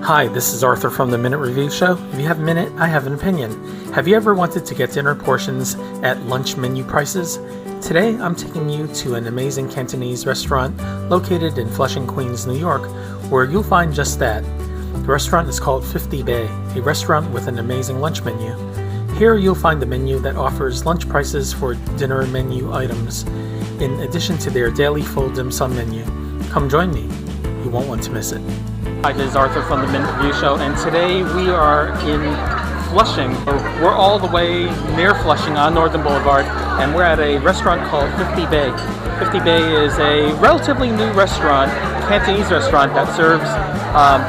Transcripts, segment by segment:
Hi, this is Arthur from the Minute Review Show. If you have a minute, I have an opinion. Have you ever wanted to get dinner portions at lunch menu prices? Today, I'm taking you to an amazing Cantonese restaurant located in Flushing, Queens, New York, where you'll find just that. The restaurant is called 50 Bay, a restaurant with an amazing lunch menu. Here, you'll find a menu that offers lunch prices for dinner menu items, in addition to their daily full dim sum menu. Come join me. You won't want to miss it. Hi, this is Arthur from the Minute Review Show, and today we are in Flushing. We're all the way near Flushing on Northern Boulevard, and we're at a restaurant called 50 Bay. 50 Bay is a relatively new restaurant, Cantonese restaurant that serves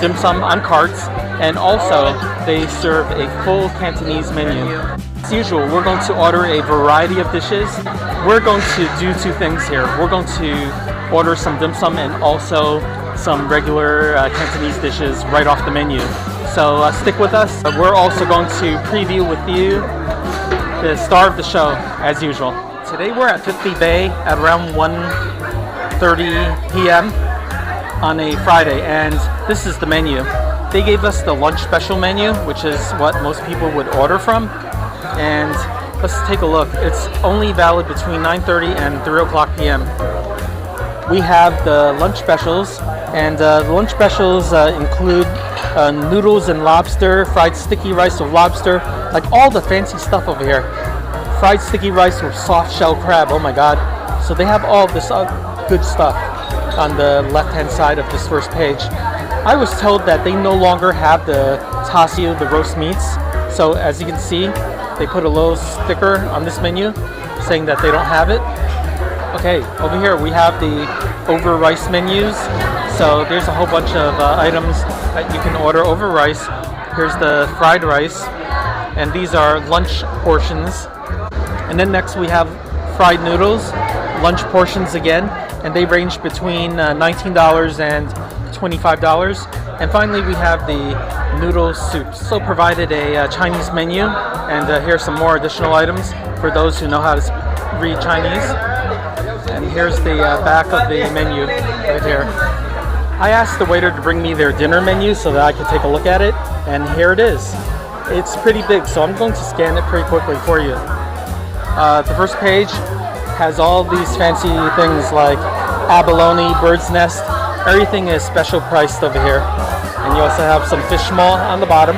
dim sum on carts, and also they serve a full Cantonese menu. As usual, we're going to order a variety of dishes. We're going to do two things here. We're going to order some dim sum and also some regular Cantonese dishes right off the menu. So stick with us. We're also going to preview with you the star of the show, as usual. Today we're at 50 Bay at around 1:30 p.m. on a Friday, and this is the menu. They gave us the lunch special menu, which is what most people would order from. And let's take a look. It's only valid between 9:30 and 3 o'clock p.m. We have the lunch specials, and the lunch specials include noodles and lobster, fried sticky rice with lobster, like all the fancy stuff over here. Fried sticky rice with soft shell crab, oh my god. So they have all this good stuff on the left hand side of this first page. I was told that they no longer have the tofu, the roast meats. So as you can see, they put a little sticker on this menu saying that they don't have it. Okay, over here we have the over rice menus. So there's a whole bunch of items that you can order over rice. Here's the fried rice, and these are lunch portions. And then next we have fried noodles, lunch portions again, and they range between $19 and $25. And finally we have the noodle soups. So provided a Chinese menu, and here's some more additional items for those who know how to read Chinese. And here's the back of the menu right here. I asked the waiter to bring me their dinner menu so that I could take a look at it, and here it is. It's pretty big, so I'm going to scan it pretty quickly for you. The first page has all these fancy things like abalone, bird's nest. Everything is special priced over here. And you also have some fish maw on the bottom.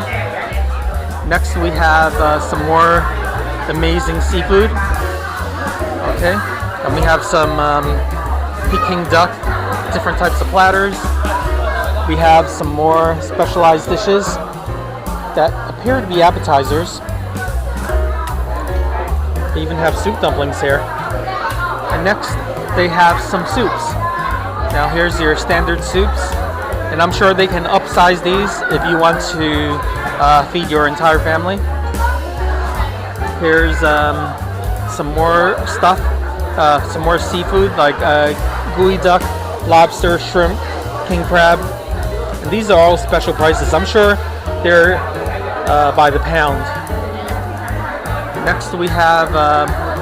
Next we have some more amazing seafood. Okay. And we have some Peking duck, different types of platters. We have some more specialized dishes that appear to be appetizers. They even have soup dumplings here. And next, they have some soups. Now here's your standard soups. And I'm sure they can upsize these if you want to feed your entire family. Here's some more stuff. Some more seafood like gooey duck, lobster, shrimp, king crab. And these are all special prices. I'm sure they're by the pound. Next we have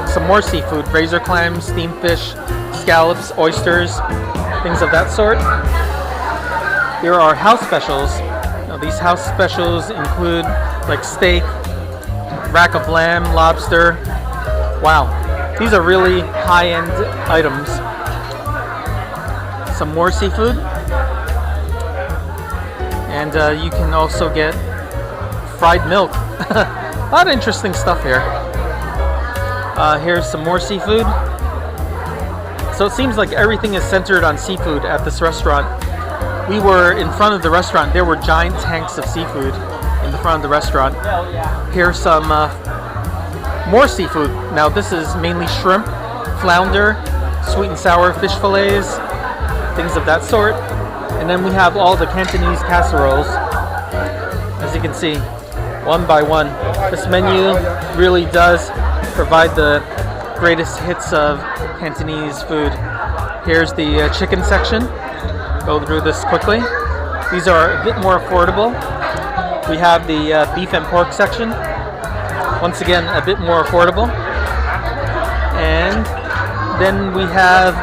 some more seafood, razor clams, steamed fish, scallops, oysters, things of that sort. There are house specials. Now, these house specials include like steak, rack of lamb, lobster. Wow. These are really high-end items. Some more seafood. And you can also get fried milk. A lot of interesting stuff here. Here's some more seafood. So it seems like everything is centered on seafood at this restaurant. We were in front of the restaurant. There were giant tanks of seafood in the front of the restaurant. Here's some more seafood. Now this is mainly shrimp, flounder, sweet and sour fish fillets, things of that sort. And then we have all the Cantonese casseroles, as you can see, one by one. This menu really does provide the greatest hits of Cantonese food. Here's the chicken section. Go through this quickly. These are a bit more affordable. We have the beef and pork section. Once again, a bit more affordable. And then we have,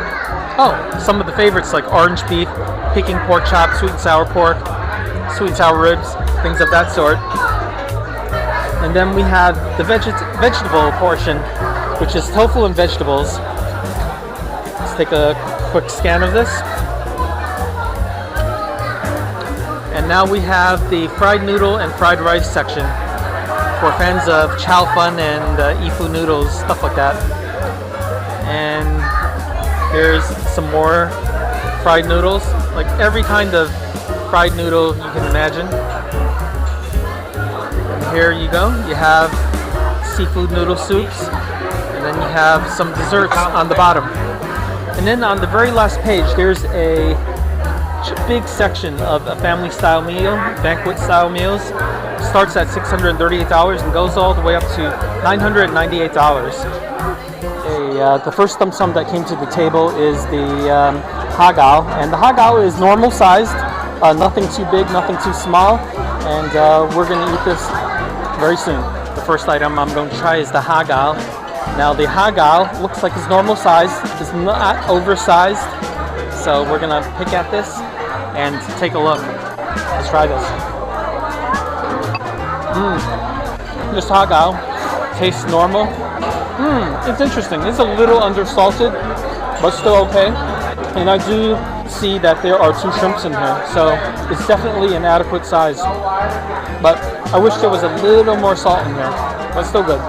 some of the favorites like orange beef, Peking pork chop, sweet and sour pork, sweet and sour ribs, things of that sort. And then we have the vegetable portion, which is tofu and vegetables. Let's take a quick scan of this. And now we have the fried noodle and fried rice section for fans of chow fun and ifu noodles, stuff like that. And here's some more fried noodles, like every kind of fried noodle you can imagine. And here you go, you have seafood noodle soups, and then you have some desserts on the bottom. And then on the very last page, there's a big section of a family style meal, banquet style meals. Starts at $638 and goes all the way up to $998. The first dim sum that came to the table is the hagao, and the hagao is normal sized, nothing too big, nothing too small, and we're going to eat this very soon. The first item I'm going to try is the hagao. Now the hagao looks like it's normal size, it's not oversized, so we're going to pick at this and take a look. Let's try this. This hagao tastes normal. It's interesting. It's a little undersalted, but still okay. And I do see that there are 2 shrimps in here, so it's definitely an adequate size. But I wish there was a little more salt in here, but still good.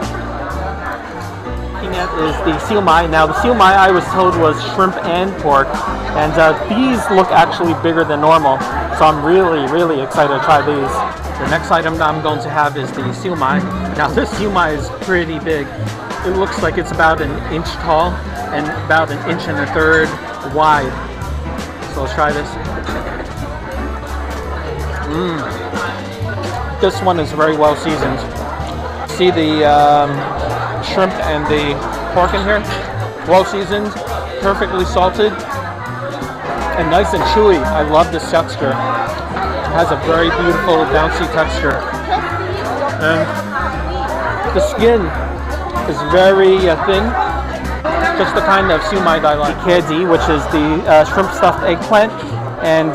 Looking at is the shumai. Now the shumai I was told was shrimp and pork, and these look actually bigger than normal, so I'm really excited to try these. The next item that I'm going to have is the shumai. Now this shumai is pretty big. It looks like it's about an inch tall and about an inch and a third wide. So let's try this. This one is very well seasoned. See the shrimp and the pork in here? Well seasoned, perfectly salted, and nice and chewy. I love this texture. It has a very beautiful bouncy texture. And the skin is very thin, just the kind of shumai that I like. Blvd, which is the shrimp stuffed eggplant, and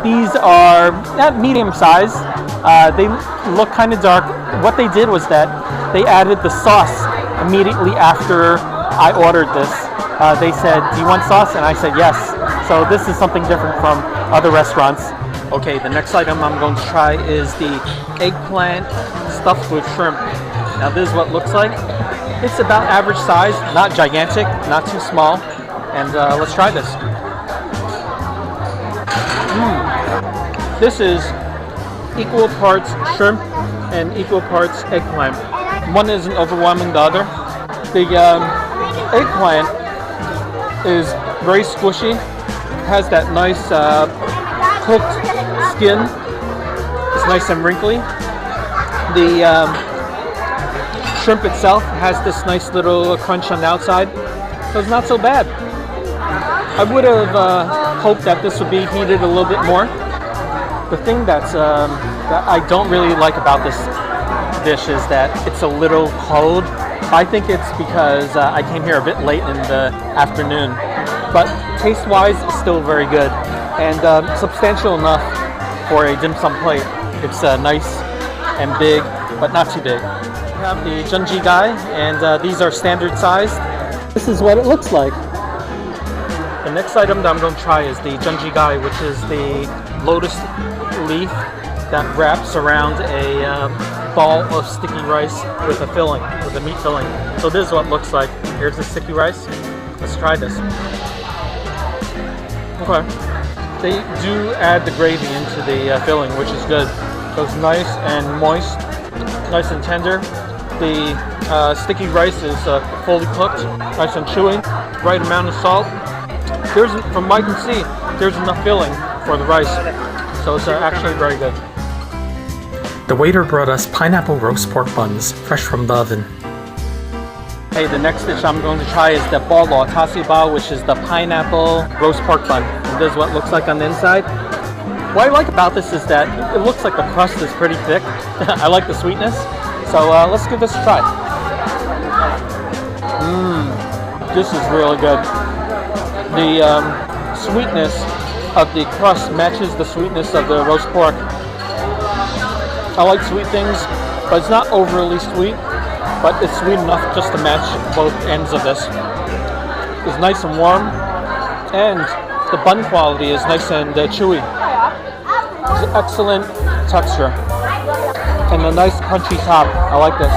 these are not medium size. They look kind of dark. What they did was that they added the sauce immediately after I ordered this. They said, "Do you want sauce?" And I said yes. So this is something different from other restaurants. Okay, the next item I'm going to try is the eggplant stuffed with shrimp. Now this is what it looks like. It's about average size, not gigantic, not too small. And let's try this. This is equal parts shrimp and equal parts eggplant. One isn't overwhelming the other. The eggplant is very squishy. It has that nice cooked skin. It's nice and wrinkly. The shrimp itself has this nice little crunch on the outside, so it's not so bad. I would have hoped that this would be heated a little bit more. The thing that I don't really like about this dish is that it's a little cold. I think it's because I came here a bit late in the afternoon, but taste-wise, it's still very good and substantial enough for a dim sum plate. It's nice and big, but not too big. We have the junji gai, and these are standard sized. This is what it looks like. The next item that I'm going to try is the junji gai, which is the lotus leaf that wraps around a ball of sticky rice with a filling, with a meat filling. So this is what it looks like. Here's the sticky rice. Let's try this. Okay. They do add the gravy into the filling, which is good. So it's nice and moist, nice and tender. The sticky rice is fully cooked, nice and chewy, right amount of salt. From what I can see, there's enough filling for the rice, so it's actually very good. The waiter brought us pineapple roast pork buns, fresh from the oven. Hey, the next dish I'm going to try is the bolo tasibao, which is the pineapple roast pork bun. And this is what it looks like on the inside. What I like about this is that it looks like the crust is pretty thick. I like the sweetness. So let's give this a try. This is really good. The sweetness of the crust matches the sweetness of the roast pork. I like sweet things, but it's not overly sweet, but it's sweet enough just to match both ends of this. It's nice and warm, and the bun quality is nice and chewy. It's an excellent texture, and a nice crunchy top. I like this.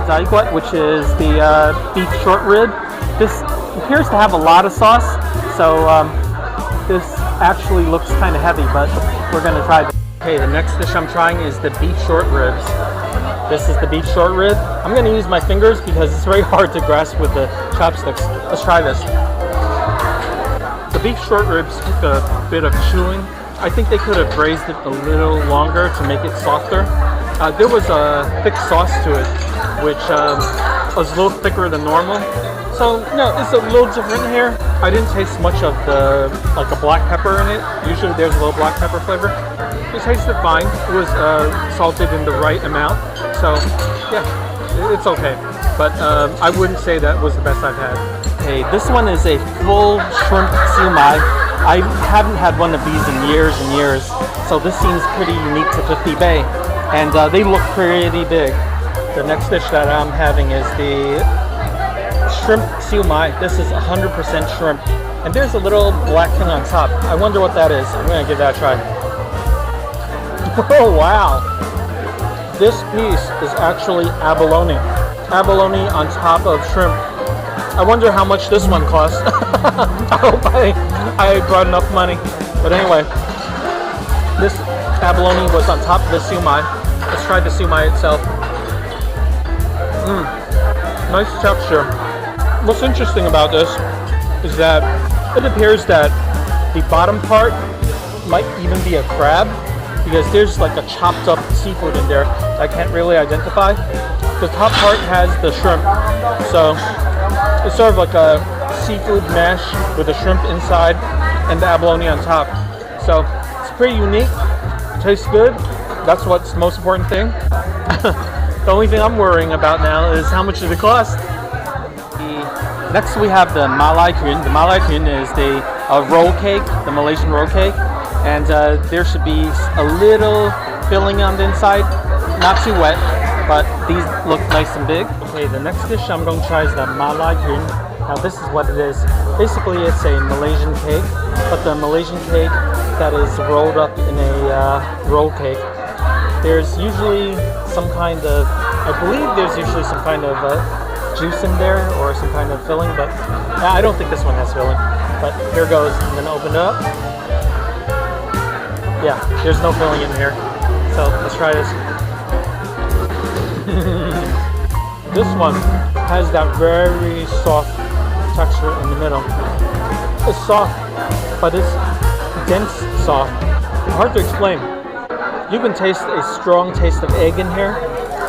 Banquet, which is the beef short rib. This appears to have a lot of sauce, so this actually looks kind of heavy, but we're going to try this. Okay, the next dish I'm trying is the beef short ribs. This is the beef short rib. I'm going to use my fingers because it's very hard to grasp with the chopsticks. Let's try this. The beef short ribs took a bit of chewing. I think they could have braised it a little longer to make it softer. There was a thick sauce to it, which was a little thicker than normal. So, no, it's a little different here. I didn't taste much of like a black pepper in it. Usually there's a little black pepper flavor. It tasted fine. It was salted in the right amount. So, yeah, it's okay. But I wouldn't say that was the best I've had. Okay, this one is a full shrimp shumai. I haven't had one of these in years and years. So this seems pretty unique to 50 Bay. And they look pretty big. The next dish that I'm having is the shrimp shumai. This is 100% shrimp. And there's a little black thing on top. I wonder what that is. I'm going to give that a try. Oh, wow. This piece is actually abalone. Abalone on top of shrimp. I wonder how much this one costs. I hope I brought enough money. But anyway, this abalone was on top of the shumai. Let's try the shumai itself. Nice texture. What's interesting about this is that it appears that the bottom part might even be a crab, because there's like a chopped up seafood in there I can't really identify. The top part has the shrimp, so it's sort of like a seafood mash with the shrimp inside and the abalone on top. So it's pretty unique. It tastes good. That's what's the most important thing. The only thing I'm worrying about now is how much does it cost? Next we have the Malai Kun. The Malai Kun is the roll cake, the Malaysian roll cake. And there should be a little filling on the inside. Not too wet, but these look nice and big. Okay, the next dish I'm going to try is the Malai Kun. Now this is what it is. Basically it's a Malaysian cake, but the Malaysian cake that is rolled up in a roll cake. There's usually some kind of, I believe there's usually some kind of juice in there or some kind of filling, but I don't think this one has filling. But here goes. I'm going to open it up. Yeah, there's no filling in here. So let's try this. This one has that very soft texture in the middle. It's soft, but it's dense soft. Hard to explain. You can taste a strong taste of egg in here.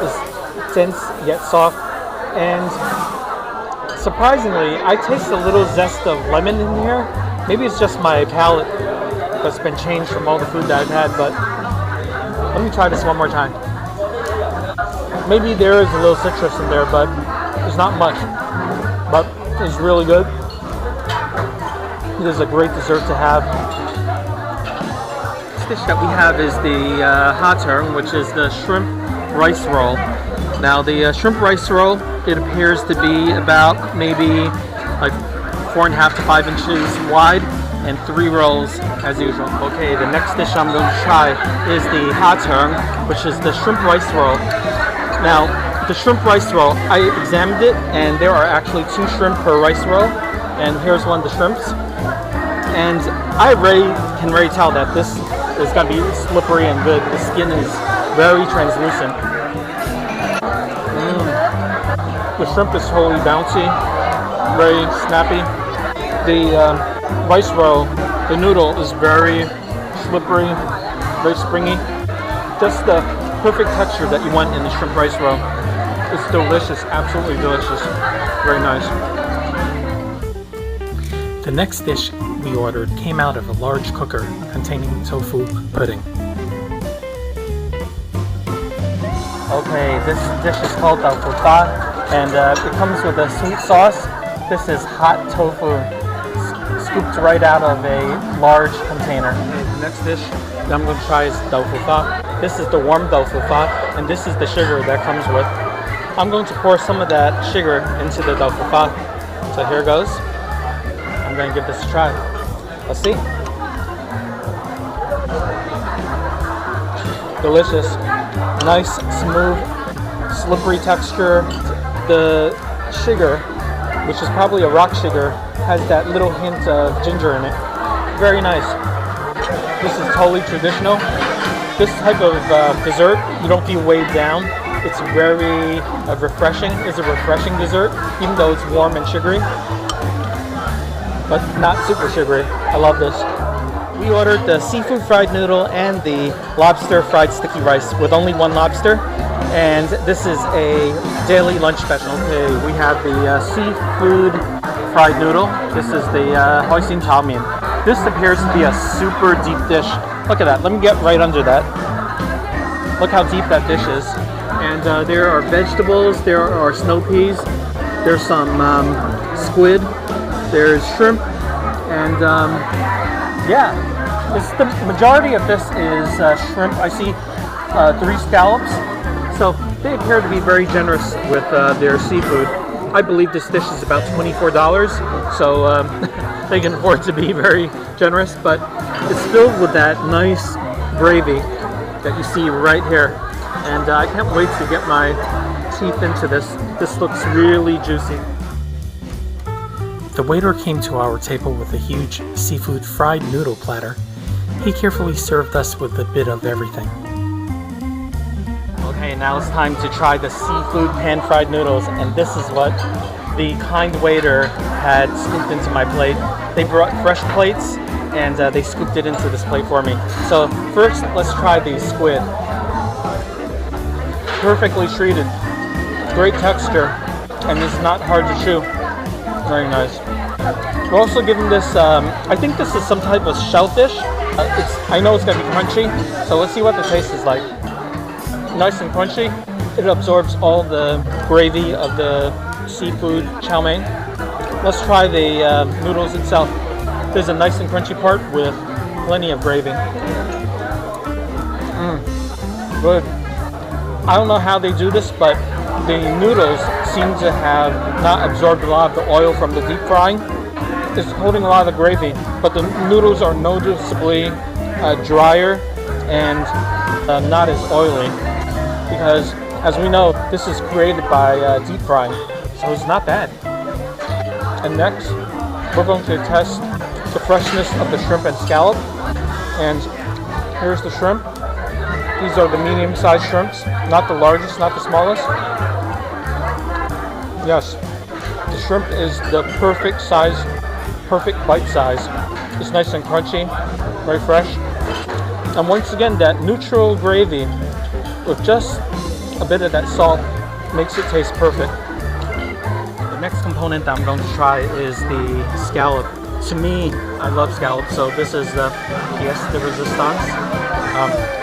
It's dense yet soft. And surprisingly, I taste a little zest of lemon in here. Maybe it's just my palate that's been changed from all the food that I've had, but let me try this one more time. Maybe there is a little citrus in there, but there's not much. But it's really good. It is a great dessert to have. This dish that we have is the hateng, which is the shrimp rice roll. Now the shrimp rice roll, it appears to be about maybe like 4.5 to 5 inches wide and 3 rolls as usual. Okay, the next dish I'm going to try is the hateng, which is the shrimp rice roll. Now the shrimp rice roll, I examined it and there are actually 2 shrimp per rice roll, and here's one of the shrimps. And I can already tell that this is going to be slippery and good. The skin is very translucent. The shrimp is totally bouncy, very snappy. The rice roll, the noodle is very slippery, very springy. Just the perfect texture that you want in the shrimp rice roll. It's delicious, absolutely delicious. Very nice. The next dish we ordered came out of a large cooker containing tofu pudding. Okay, this dish is called Blvd, and it comes with a sweet sauce. This is hot tofu, scooped right out of a large container. Okay, the next dish that I'm going to try is tofu fa. This is the warm tofu fa, and this is the sugar that comes with. I'm going to pour some of that sugar into the tofu fa. So here goes. I'm going to give this a try. Let's see. Delicious. Nice, smooth, slippery texture. The sugar, which is probably a rock sugar, has that little hint of ginger in it. Very nice. This is totally traditional. This type of dessert, you don't feel weighed down. It's very refreshing. It's a refreshing dessert, even though it's warm and sugary, but not super sugary. I love this. We ordered the seafood fried noodle and the lobster fried sticky rice with only one lobster. And this is a daily lunch special. Okay, we have the seafood fried noodle. This is the hoisin tao mein. This appears to be a super deep dish. Look at that. Let me get right under that. Look how deep that dish is. And there are vegetables. There are snow peas. There's some squid. There's shrimp. And yeah, the majority of this is shrimp. I see 3 scallops. So they appear to be very generous with their seafood. I believe this dish is about $24, so they can afford to be very generous, but it's filled with that nice gravy that you see right here. And I can't wait to get my teeth into this. This looks really juicy. The waiter came to our table with a huge seafood fried noodle platter. He carefully served us with a bit of everything. Okay, now it's time to try the seafood pan-fried noodles, and this is what the kind waiter had scooped into my plate. They brought fresh plates, and they scooped it into this plate for me. So first, let's try the squid. Perfectly treated, great texture, and it's not hard to chew. Very nice. We're also given this, I think this is some type of shellfish. I know it's going to be crunchy, so let's see what the taste is like. Nice and crunchy. It absorbs all the gravy of the seafood chow mein. Let's try the noodles itself. There's a nice and crunchy part with plenty of gravy. Good. I don't know how they do this, but the noodles seem to have not absorbed a lot of the oil from the deep frying. It's holding a lot of the gravy, but the noodles are noticeably drier and not as oily. Because, as we know, this is created by deep frying, so it's not bad. And next, we're going to test the freshness of the shrimp and scallop. And here's the shrimp. These are the medium-sized shrimps, not the largest, not the smallest. Yes, the shrimp is the perfect size, perfect bite size. It's nice and crunchy, very fresh. And once again, that neutral gravy with just a bit of that salt makes it taste perfect. The next component that I'm going to try is the scallop. To me, I love scallops, so this is the pièce de résistance.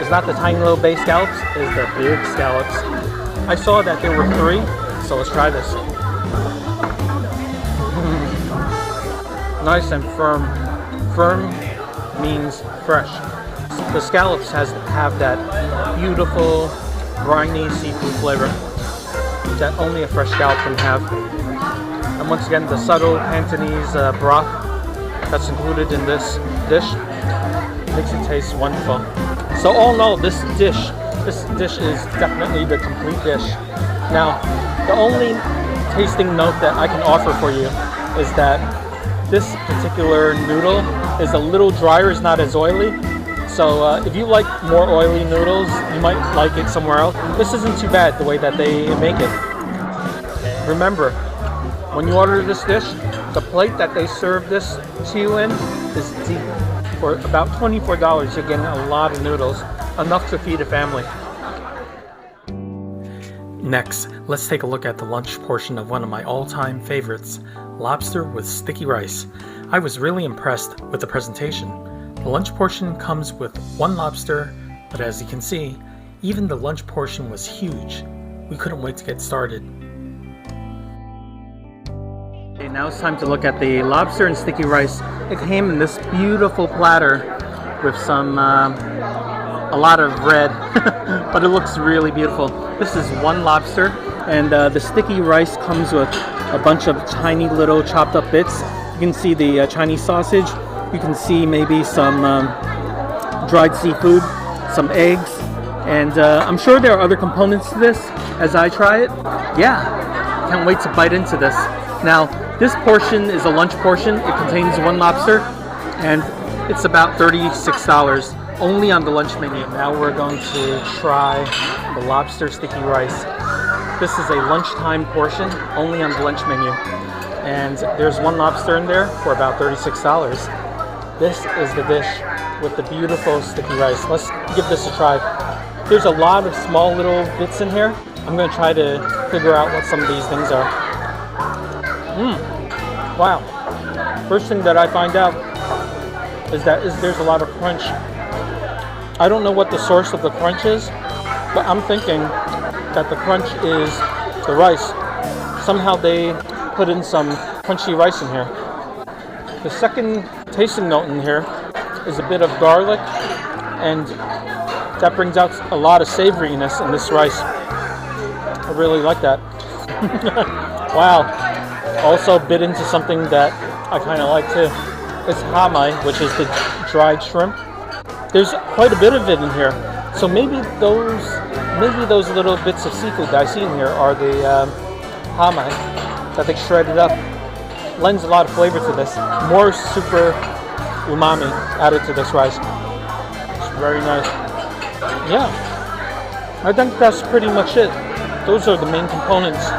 It's not the tiny little bay scallops, it's the big scallops. I saw that there were 3, so let's try this. Nice and firm. Firm means fresh. The scallops have that beautiful, briny seafood flavor that only a fresh scallop can have. And once again, the subtle Cantonese broth that's included in this dish makes it taste wonderful. So all in all, this dish is definitely the complete dish. Now, the only tasting note that I can offer for you is that this particular noodle is a little drier, it's not as oily. So if you like more oily noodles, you might like it somewhere else. This isn't too bad the way that they make it. Remember, when you order this dish, the plate that they serve this to you in is deep. For about $24, you're getting a lot of noodles, enough to feed a family. Next, let's take a look at the lunch portion of one of my all-time favorites, lobster with sticky rice. I was really impressed with the presentation. The lunch portion comes with 1 lobster, but as you can see, even the lunch portion was huge. We couldn't wait to get started. Okay, now it's time to look at the lobster and sticky rice. It came in this beautiful platter with some a lot of red, but it looks really beautiful. This is one lobster, and the sticky rice comes with a bunch of tiny little chopped up bits. You can see the Chinese sausage. You can see maybe some dried seafood, some eggs, and I'm sure there are other components to this as I try it. Yeah, can't wait to bite into this. Now, this portion is a lunch portion. It contains one lobster, and it's about $36 only on the lunch menu. Now we're going to try the lobster sticky rice. This is a lunchtime portion only on the lunch menu, and there's one lobster in there for about $36. This is the dish with the beautiful sticky rice. Let's give this a try. There's a lot of small little bits in here. I'm going to try to figure out what some of these things are. Wow. First thing that I find out is that there's a lot of crunch. I don't know what the source of the crunch is, but I'm thinking that the crunch is the rice. Somehow they put in some crunchy rice in here. The second tasting note in here is a bit of garlic, and that brings out a lot of savoriness in this rice. I really like that. Wow. Also bit into something that I kind of like too. It's shumai, which is the dried shrimp. There's quite a bit of it in here. So maybe those little bits of seafood that I see in here are the shumai that they shredded up. Lends a lot of flavor to this. More super umami added to this rice. It's very nice. Yeah, I think that's pretty much it. Those are the main components.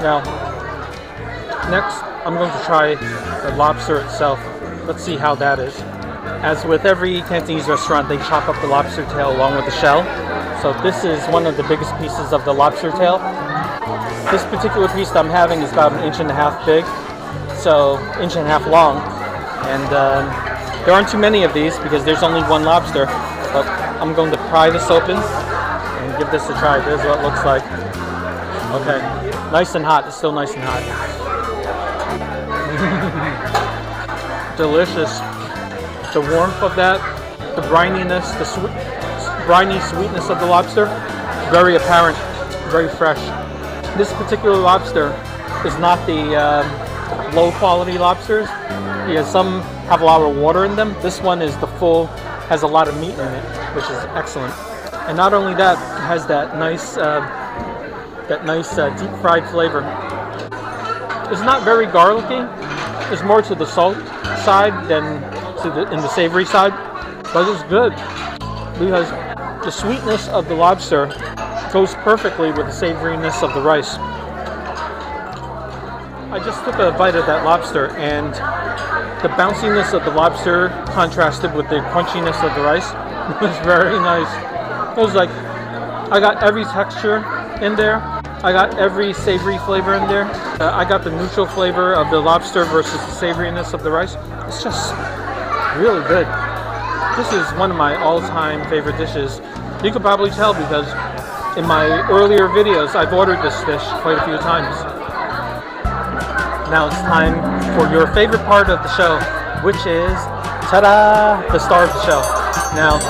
Now, next I'm going to try the lobster itself. Let's see how that is. As with every Cantonese restaurant, they chop up the lobster tail along with the shell. So this is one of the biggest pieces of the lobster tail. This particular piece that I'm having is about 1.5 inches big, so 1.5 inches long. And there aren't too many of these because there's only one lobster. But I'm going to pry this open and give this a try. This is what it looks like. Okay, nice and hot. It's still nice and hot. Delicious. The warmth of that, the brininess, the briny sweetness of the lobster, very apparent, very fresh. This particular lobster is not the low quality lobsters, because some have a lot of water in them. This one is has a lot of meat in it, which is excellent. And not only that, it has that nice deep fried flavor. It's not very garlicky. It's more to the salt side than in the savory side, but it's good because the sweetness of the lobster goes perfectly with the savoriness of the rice. I just took a bite of that lobster, and the bounciness of the lobster contrasted with the crunchiness of the rice. It was very nice. It was like I got every texture in there. I got every savory flavor in there. I got the neutral flavor of the lobster versus the savoriness of the rice. It's just really good. This is one of my all-time favorite dishes. You could probably tell because in my earlier videos I've ordered this dish quite a few times. Now it's time for your favorite part of the show, which is, ta-da, the star of the show. Now,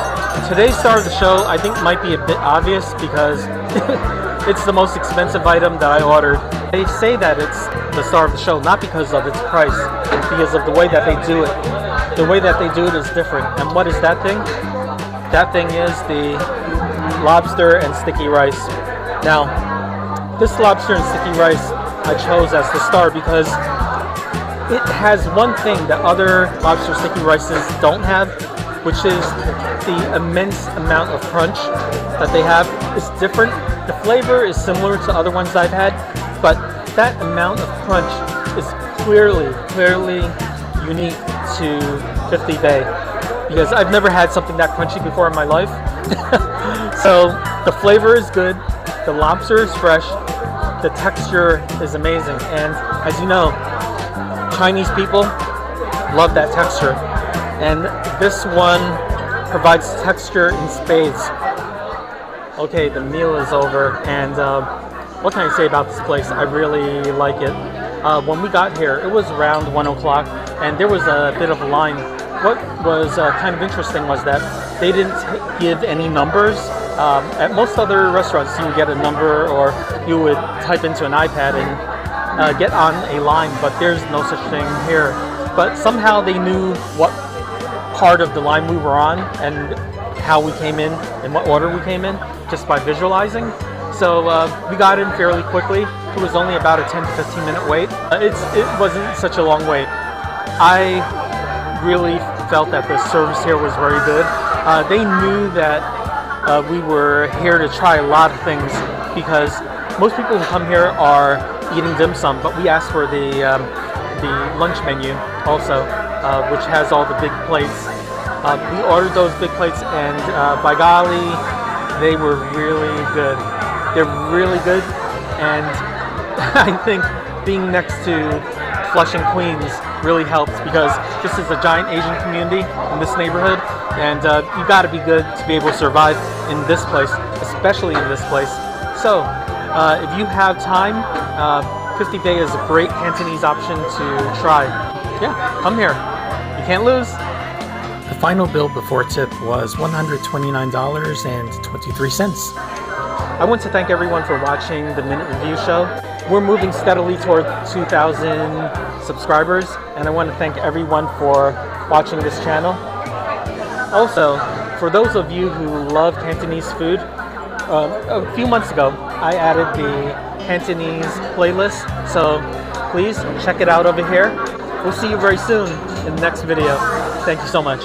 today's star of the show I think might be a bit obvious because it's the most expensive item that I ordered. They say that it's the star of the show not because of its price, because of the way that they do it. The way that they do it is different. And what is that thing? That thing is the lobster and sticky rice. Now, this lobster and sticky rice I chose as the star because it has one thing that other lobster sticky rices don't have, which is the immense amount of crunch that they have. It's different. The flavor is similar to other ones I've had, but that amount of crunch is clearly unique to 50 Bay, because I've never had something that crunchy before in my life. So the flavor is good, the lobster is fresh, the texture is amazing, and as you know, Chinese people love that texture, and this one provides texture in spades. Okay, the meal is over, and what can I say about this place? I really like it. When we got here, it was around 1 o'clock, and there was a bit of a line. What was kind of interesting was that they didn't give any numbers. At most other restaurants, you would get a number, or you would type into an iPad and get on a line, but there's no such thing here. But somehow they knew what part of the line we were on and how we came in and what order we came in just by visualizing. So we got in fairly quickly. It was only about a 10 to 15 minute wait. It wasn't such a long wait. I really felt that the service here was very good. They knew that we were here to try a lot of things, because most people who come here are eating dim sum, but we asked for the lunch menu also, which has all the big plates. We ordered those big plates, and by golly, they were really good. They're really good, and I think being next to Flushing, Queens really helps, because this is a giant Asian community in this neighborhood, and you got to be good to be able to survive in this place, especially in this place. So if you have time, 50 Bay is a great Cantonese option to try. Yeah, come here. You can't lose. The final bill before tip was $129.23. I want to thank everyone for watching the Minute Review Show. We're moving steadily toward 2,000 subscribers, and I want to thank everyone for watching this channel. Also, for those of you who love Cantonese food, a few months ago I added the Cantonese playlist, so please check it out over here. We'll see you very soon in the next video. Thank you so much.